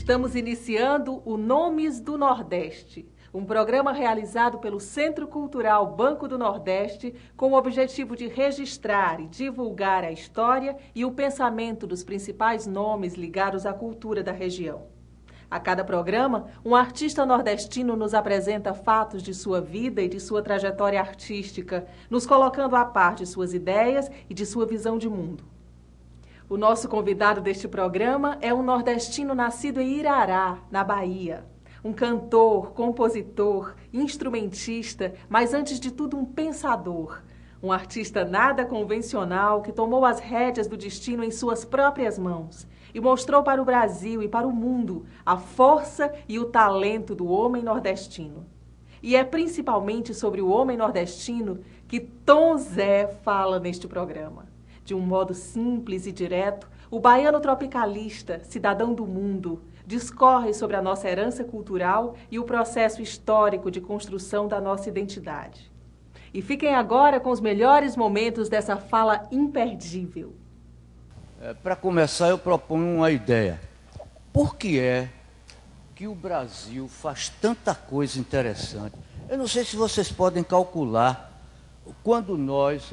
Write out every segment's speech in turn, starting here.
Estamos iniciando o Nomes do Nordeste, um programa realizado pelo Centro Cultural Banco do Nordeste com o objetivo de registrar e divulgar a história e o pensamento dos principais nomes ligados à cultura da região. A cada programa, um artista nordestino nos apresenta fatos de sua vida e de sua trajetória artística, nos colocando a par de suas ideias e de sua visão de mundo. O nosso convidado deste programa é um nordestino nascido em Irará, na Bahia. Um cantor, compositor, instrumentista, mas antes de tudo um pensador. Um artista nada convencional que tomou as rédeas do destino em suas próprias mãos e mostrou para o Brasil e para o mundo a força e o talento do homem nordestino. E é principalmente sobre o homem nordestino que Tom Zé fala neste programa. De um modo simples e direto, o baiano tropicalista, cidadão do mundo, discorre sobre a nossa herança cultural e o processo histórico de construção da nossa identidade. E fiquem agora com os melhores momentos dessa fala imperdível. Para começar, eu proponho uma ideia. Por que é que o Brasil faz tanta coisa interessante? Eu não sei se vocês podem calcular.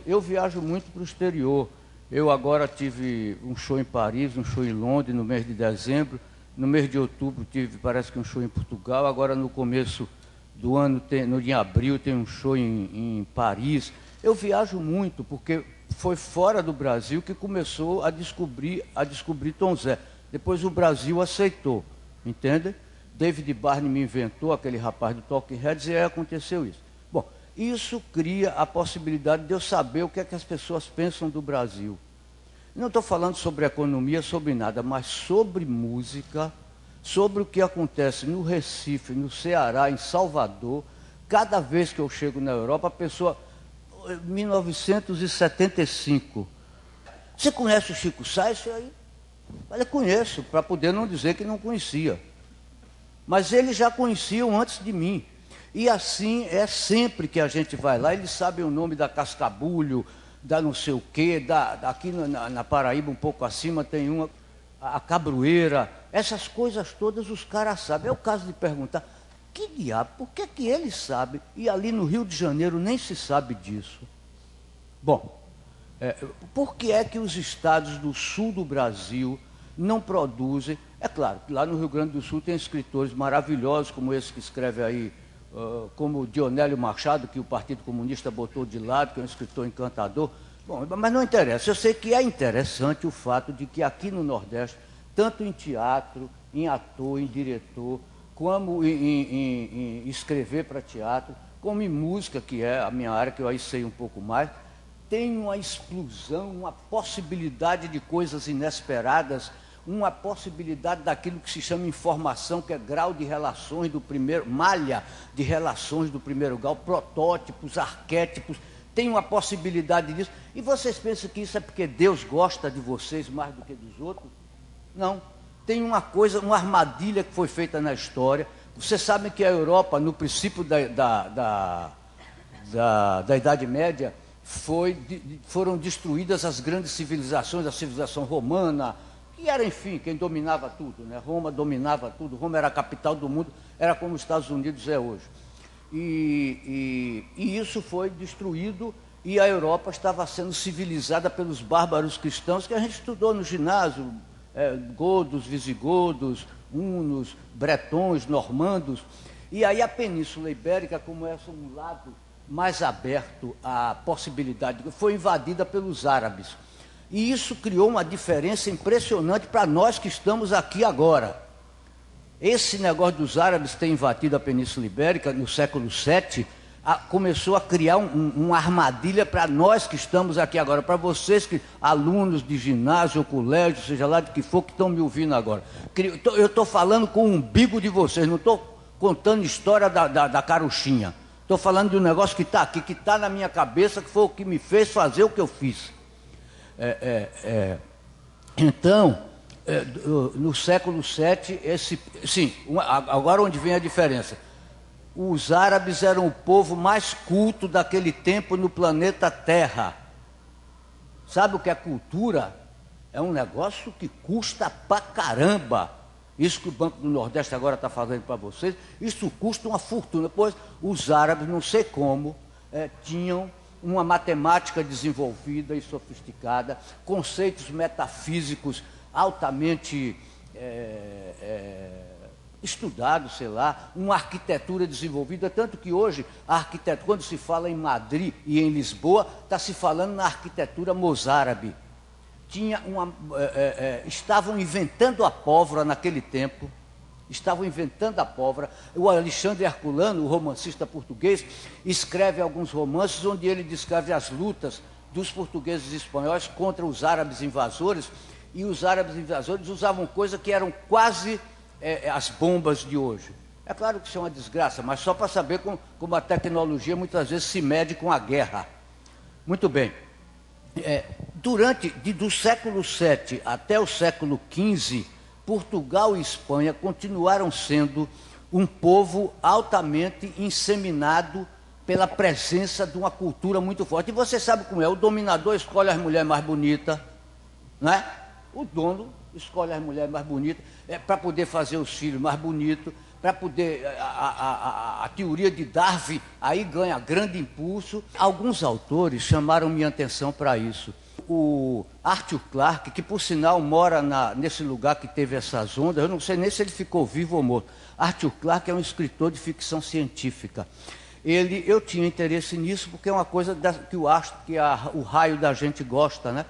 Eu viajo muito para o exterior. Eu agora tive um show em Paris, um show em Londres no mês de dezembro. No mês de outubro tive, parece que um show em Portugal. Agora no começo do ano, em abril, tem um show em Paris. Eu viajo muito porque foi fora do Brasil que começou a descobrir Tom Zé. Depois o Brasil aceitou, entende? David Barney me inventou, aquele rapaz do Talking Heads, e aí aconteceu isso. Bom, isso cria a possibilidade de eu saber o que é que as pessoas pensam do Brasil. Não estou falando sobre economia, sobre nada, mas sobre música, sobre o que acontece no Recife, no Ceará, em Salvador. Cada vez que eu chego na Europa, a pessoa... 1975. Você conhece o Chico Sainz? Eu conheço, para poder não dizer que não conhecia. Mas eles já conheciam antes de mim. E assim é sempre que a gente vai lá, eles sabem o nome da Cascabulho, da não sei o quê, aqui na Paraíba, um pouco acima, tem uma, a Cabroeira. Essas coisas todas os caras sabem. É o caso de perguntar, que diabo, por que que eles sabem? E ali no Rio de Janeiro nem se sabe disso. Bom, por que é que os estados do sul do Brasil não produzem? É claro, lá no Rio Grande do Sul tem escritores maravilhosos, como esse que escreve aí, como Dionélio Machado, que o Partido Comunista botou de lado, que é um escritor encantador. Bom, mas não interessa. Eu sei que é interessante o fato de que aqui no Nordeste, tanto em teatro, em ator, em diretor, como em escrever para teatro, como em música, que é a minha área, que eu aí sei um pouco mais, tem uma explosão, uma possibilidade de coisas inesperadas, uma possibilidade daquilo que se chama informação, que é grau de relações do primeiro, malha de relações do primeiro grau, protótipos, arquétipos, tem uma possibilidade disso. E vocês pensam que isso é porque Deus gosta de vocês mais do que dos outros? Não. Tem uma coisa, uma armadilha que foi feita na história. Vocês sabem que a Europa, no princípio da Idade Média, foram destruídas as grandes civilizações, a civilização romana, que era, enfim, quem dominava tudo, né? Roma dominava tudo, Roma era a capital do mundo, era como os Estados Unidos é hoje. E isso foi destruído e a Europa estava sendo civilizada pelos bárbaros cristãos que a gente estudou no ginásio, godos, visigodos, hunos, bretões, normandos. E aí a Península Ibérica, como é um lado mais aberto à possibilidade, foi invadida pelos árabes. E isso criou uma diferença impressionante para nós que estamos aqui agora. Esse negócio dos árabes ter invadido a Península Ibérica no século VII começou a criar uma armadilha para nós que estamos aqui agora, para vocês, alunos de ginásio, colégio, seja lá de que for, que estão me ouvindo agora. Eu estou falando com o umbigo de vocês, não estou contando história da carochinha. Estou falando de um negócio que está aqui, que está na minha cabeça, que foi o que me fez fazer o que eu fiz. Então, no século VII, agora onde vem a diferença? Os árabes eram o povo mais culto daquele tempo no planeta Terra. Sabe o que é cultura? É um negócio que custa pra caramba. Isso que o Banco do Nordeste agora está fazendo para vocês, isso custa uma fortuna, pois os árabes, não sei como, tinham uma matemática desenvolvida e sofisticada, conceitos metafísicos altamente estudados, sei lá, uma arquitetura desenvolvida, tanto que hoje a arquitetura, quando se fala em Madrid e em Lisboa, está se falando na arquitetura mozárabe. Estavam inventando a pólvora naquele tempo, estavam inventando a pólvora. O Alexandre Herculano, o romancista português, escreve alguns romances onde ele descreve as lutas dos portugueses e espanhóis contra os árabes invasores, e os árabes invasores usavam coisas que eram quase as bombas de hoje. É claro que isso é uma desgraça, mas só para saber como a tecnologia muitas vezes se mede com a guerra. Muito bem. Do século VII até o século XV, Portugal e Espanha continuaram sendo um povo altamente inseminado pela presença de uma cultura muito forte. E você sabe como é, o dominador escolhe as mulheres mais bonitas, não é? O dono escolhe as mulheres mais bonitas para poder fazer os filhos mais bonitos, para poder... A teoria de Darwin aí ganha grande impulso. Alguns autores chamaram minha atenção para isso. O Arthur Clarke, que por sinal mora nesse lugar que teve essas ondas, eu não sei nem se ele ficou vivo ou morto. Arthur Clarke é um escritor de ficção científica. Eu tinha interesse nisso porque é uma coisa que o raio da gente gosta, né?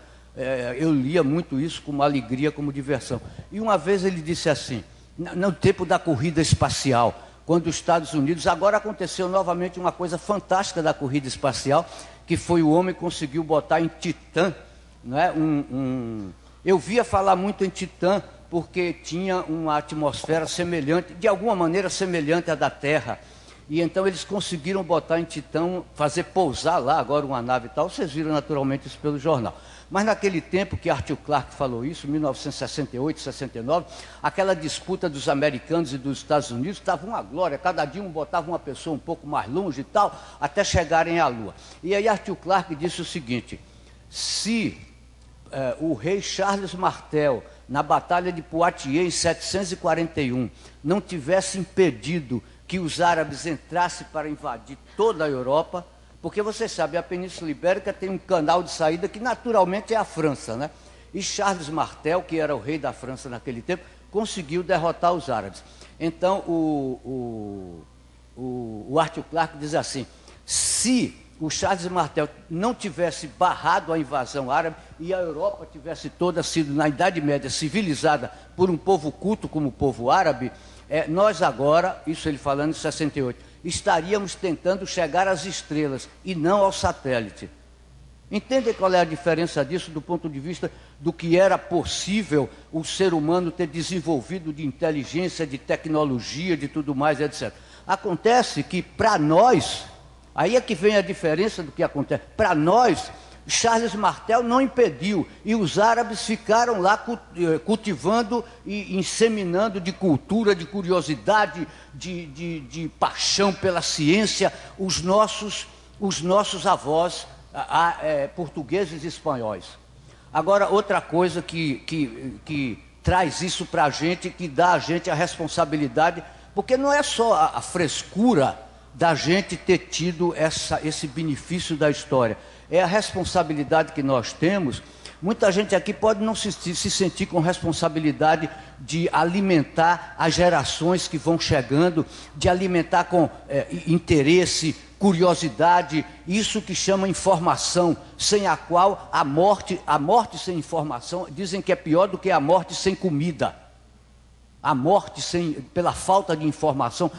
Eu lia muito isso como alegria, como diversão. E uma vez ele disse assim, no tempo da corrida espacial, quando os Estados Unidos... Agora aconteceu novamente uma coisa fantástica da corrida espacial, que foi o homem que conseguiu botar em Titã, não é? Eu via falar muito em Titã, porque tinha uma atmosfera semelhante, de alguma maneira semelhante à da Terra. E então eles conseguiram botar em Titã, fazer pousar lá agora uma nave e tal. Vocês viram naturalmente isso pelo jornal. Mas naquele tempo que Arthur Clarke falou isso, 1968, 69, aquela disputa dos americanos e dos Estados Unidos estava uma glória. Cada dia botava uma pessoa um pouco mais longe e tal, até chegarem à Lua. E aí Arthur Clarke disse o seguinte: se o rei Charles Martel, na Batalha de Poitiers, em 741, não tivesse impedido que os árabes entrassem para invadir toda a Europa, porque você sabe, a Península Ibérica tem um canal de saída que naturalmente é a França, né? E Charles Martel, que era o rei da França naquele tempo, conseguiu derrotar os árabes. Então o Arthur Clarke diz assim: se o Charles Martel não tivesse barrado a invasão árabe e a Europa tivesse toda sido, na Idade Média, civilizada por um povo culto como o povo árabe, nós agora, isso ele falando em 68, estaríamos tentando chegar às estrelas e não ao satélite. Entendem qual é a diferença disso do ponto de vista do que era possível o ser humano ter desenvolvido de inteligência, de tecnologia, de tudo mais, etc. Acontece que, para nós, aí é que vem a diferença do que acontece. Para nós, Charles Martel não impediu, e os árabes ficaram lá cultivando e inseminando de cultura, de curiosidade, de paixão pela ciência, os nossos avós portugueses e espanhóis. Agora, outra coisa que traz isso para a gente, que dá a gente a responsabilidade, porque não é só a frescura da gente ter tido esse benefício da história, é a responsabilidade que nós temos. Muita gente aqui pode não se sentir com responsabilidade de alimentar as gerações que vão chegando, de alimentar com interesse, curiosidade, isso que chama informação, sem a qual a morte sem informação, dizem que é pior do que a morte sem comida. A morte pela falta de informação.